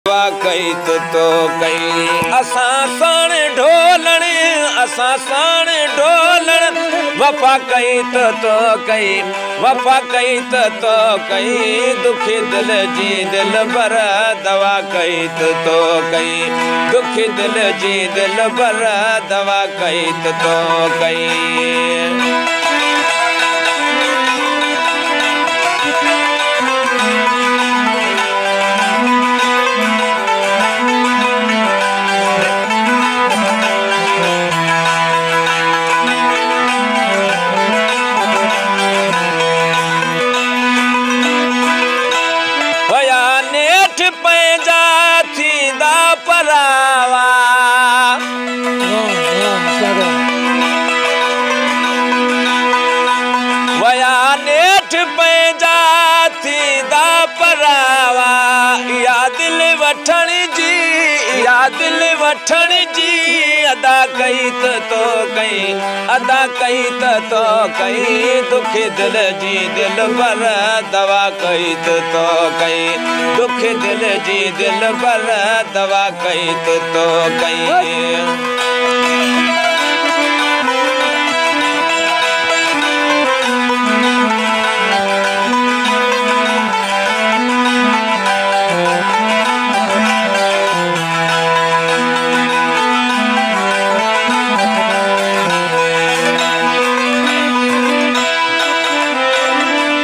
कईत तो कई असां साण ढोलण असां साण ढोलण वफा कईत तो कई वफा कईत तो कई दुखी दिल जी दिल भर दवा कईत तो कई दुखी दिल जी दिल भर दवा कईत तो कई दिल वठण जी अदा कईत तो कई अदा कईत तो कई दुखी दिल जी दिल भर दवा कईत तो कई दुखी दिल जी दिल भर दवा कईत तो कई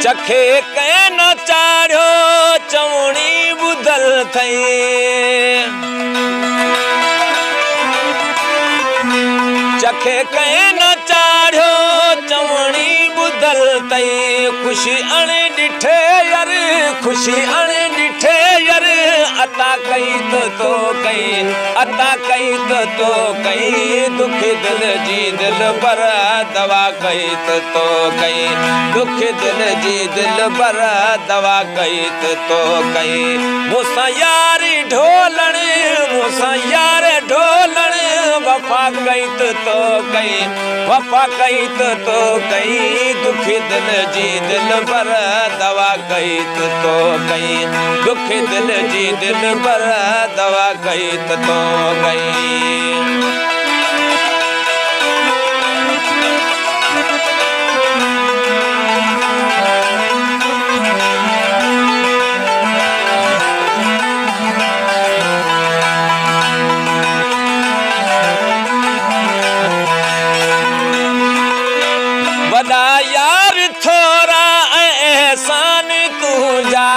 चखे कैं न चाढ़ियो चवणी बुधल थई चखे कैं न चाढ़ियो चवणी बुधल थई खुशी अणे ॾिठे यार खुशी अणे ॾिठे यार अता कईत तो कई अता कईत तो कई दुखी दिल जी दिल भर दवा कईत तो कई दुखी दिल जी दिल भर दवा कईत तो कई मूंसां यारी ढोलण मूंसां यार ढोलण वफा कईत तो कई वफा कईत तो कई दुखी दिल जी दिल भर दवा कईत तो कई दुखी दिल जी दिल भर दवा कईत तो कई वॾा यार थोरा एहसान तुंहिंजा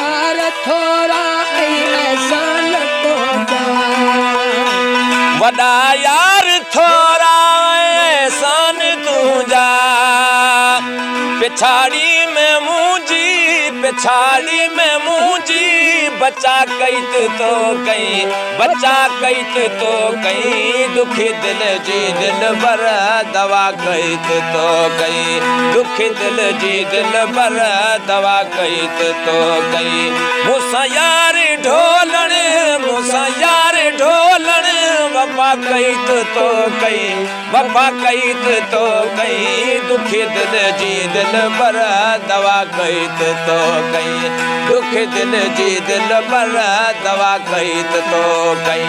यार थोरा एहसान तुंहिंजा वॾा यार थोरा एहसान तुंहिंजा पिछाड़ी में मुंहिंजी बचा कईत तो कई बचा कईत तो कई दुखी दिल जी दिल भर दवा कईत तो कई दुखी दिल जी दिल भर दवा कईत तो कई मूंसां यार ढोलण मूंसां यार ढोलण वफा कईत तो कई वफा कईत तो कई दुखी दिल जी दिल भर दवा कईत तो कई दुखी दिल जी दिल भर दवा कईत तो कई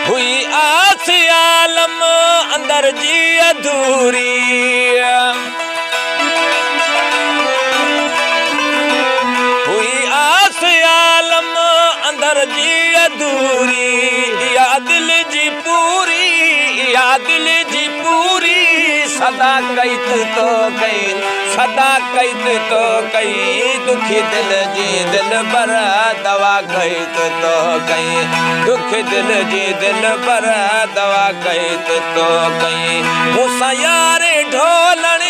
हुई आस आलम अंदर जी अधूरी हुई आस आलम अंदर जी अधूरी या दिल जी पूरी सदा कईत तो कई सदा कईत तो कई दुखी दिल जी दिल भर दवा कईत तो कई दुखी दिल जी दिल भर दवा कईत तो कई मूंसां यार ढोलण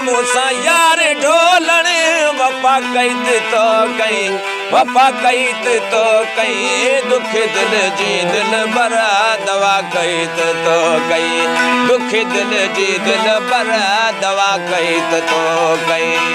मूंसां यार ढोलण वफा कईत तो कई वफा कईत तो कई दुखी दिल जी दिल भर दवा कईत तो कई दुखी दिल जी दिल भर दवा कही तो कही